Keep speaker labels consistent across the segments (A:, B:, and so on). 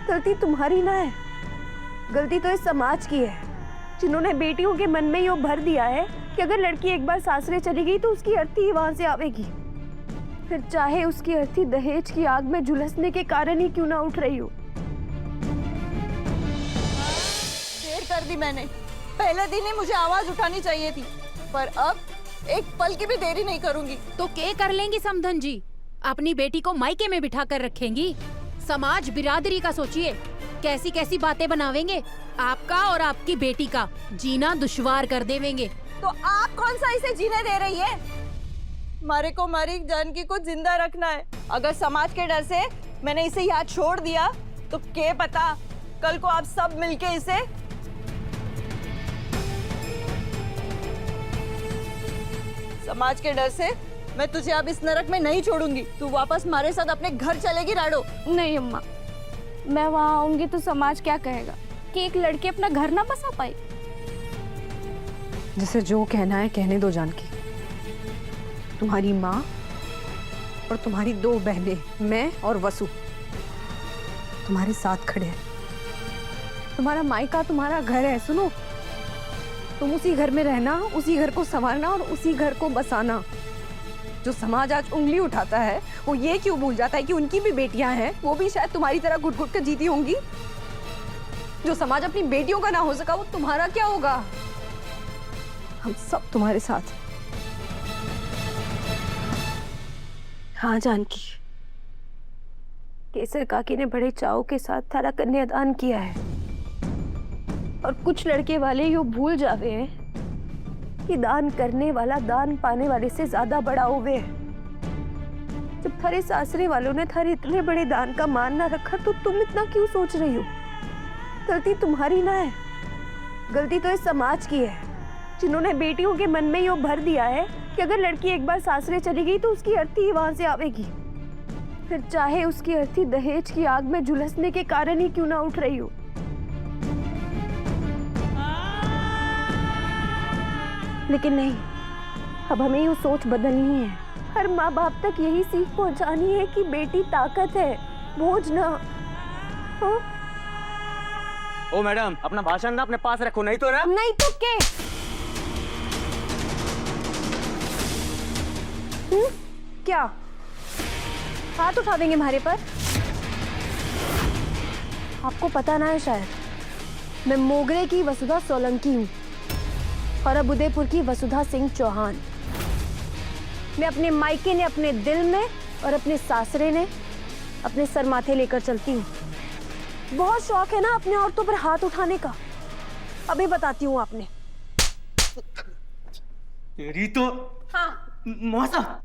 A: गलती तुम्हारी ना है, गलती तो इस समाज की है, जिन्होंने बेटियों के मन में ये भर दिया है कि अगर लड़की एक बार सासरे चली गई तो उसकी अर्थी ही वहां से आवेगी, फिर चाहे उसकी अर्थी दहेज की आग में झुलसने के कारण ही क्यों ना उठ रही हो।
B: देर कर दी मैंने, पहले दिन ही मुझे आवाज उठानी चाहिए थी, पर अब एक पल की भी देरी नहीं करूंगी।
C: तो क्या कर लेंगी समधन जी? अपनी बेटी को मायके में बिठा कर रखेंगी? समाज बिरादरी का सोचिए, कैसी कैसी बातें बनावेंगे, आपका और आपकी बेटी का जीना दुश्वार कर देवेंगे।
B: तो आप कौन सा इसे जीने दे रही है? मारे को मारी, जानकी को जिंदा रखना है। अगर समाज के डर से मैंने इसे यहाँ छोड़ दिया तो क्या पता कल को आप सब मिलके इसे समाज के डर से मैं तुझे अब इस नरक में नहीं छोड़ूंगी। तू वापस हमारे साथ अपने घर चलेगी राडो।
A: नहीं अम्मा, मैं वहां आऊंगी तो समाज क्या कहेगा कि एक लड़की अपना घर ना बसा पाई।
D: जिसे जो कहना है कहने दो जानकी। तुम्हारी माँ और तुम्हारी 2 बहनें, मैं और वसु, तुम्हारे साथ खड़े हैं। तुम्हारा मायका तुम्हारा घर है। सुनो, तुम उसी घर में रहना, उसी घर को संभालना और उसी घर को बसाना। जो समाज आज उंगली उठाता है वो ये क्यों भूल जाता है कि उनकी भी बेटियां हैं, वो भी शायद तुम्हारी तरह घुट घुट कर जीती होंगी। जो समाज अपनी बेटियों का ना हो सका वो तुम्हारा क्या होगा? हम सब तुम्हारे साथ।
A: हाँ जानकी, केसर काकी ने बड़े चाव के साथ थारा कन्यादान किया है, और कुछ लड़के वाले यूं भूल जावे हैं कि दान करने वाला दान पाने वाले से ज्यादा बड़ा होवे है। जब थारे सासरे वालों ने थारे इतने बड़े दान का मान ना रखा तो तुम इतना क्यों सोच रही हो? गलती तुम्हारी ना है, गलती तो इस समाज की है, जिन्होंने बेटियों के मन में ये भर दिया है कि अगर लड़की एक बार सासरे चली गई तो उसकी अर्थी ही वहां से आवेगी, फिर चाहे उसकी अर्थी दहेज की आग में झुलसने के कारण ही क्यों ना उठ रही हो। लेकिन नहीं, अब हमें ये सोच बदलनी है। हर माँ बाप तक यही सीख पहुंचानी है कि बेटी ताकत है, बोझ ना। हाँ?
E: ओ मैडम, अपना भाषण ना अपने पास रखो, नहीं तो ना।
A: नहीं तो क्या? क्या हाथ उठा देंगे हमारे पर? आपको पता ना है शायद, मैं मोगरे की वसुधा सोलंकी हूँ और अब उदयपुर की वसुधा सिंह चौहान। मैं अपने मायके ने अपने दिल में और अपने सासरे ने अपने सर माथे लेकर चलती हूँ। बहुत शौक है ना अपने औरतों पर हाथ उठाने का। अभी बताती हूँ आपने।
E: तेरी तो
A: हाँ
E: मौसा।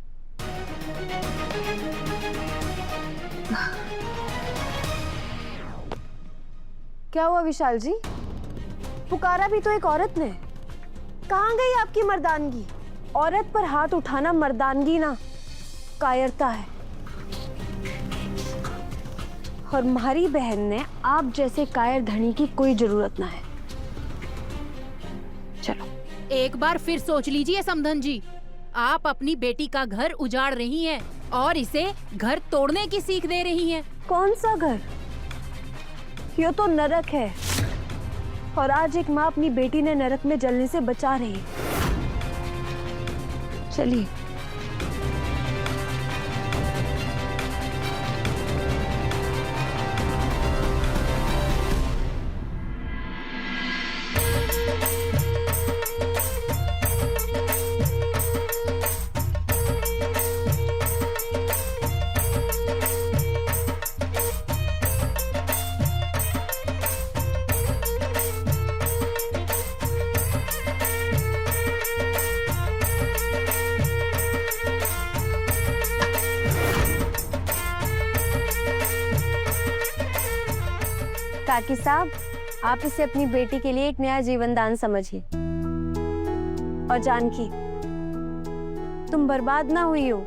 A: क्या हुआ विशाल जी? पुकारा भी तो एक औरत ने। कहाँ गई आपकी मर्दानगी? औरत पर हाथ उठाना मर्दानगी ना, कायरता है। और हमारी बहन ने आप जैसे कायर धनी की कोई जरूरत ना है। चलो
C: एक बार फिर सोच लीजिए समधन जी, आप अपनी बेटी का घर उजाड़ रही हैं और इसे घर तोड़ने की सीख दे रही हैं।
A: कौन सा घर? ये तो नरक है, और आज एक माँ अपनी बेटी ने नरक में जलने से बचा रही है। चलिए। काकी साहब, आप इसे अपनी बेटी के लिए एक नया जीवन दान समझिए। और जानकी, तुम बर्बाद ना हुई हो,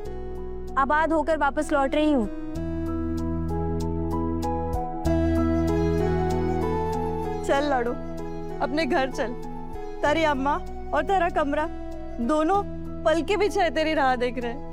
A: आबाद होकर वापस लौट रही हूँ।
B: चल लाडो, अपने घर चल। तेरी अम्मा और तेरा कमरा दोनों पल के पीछे तेरी राह देख रहे हैं।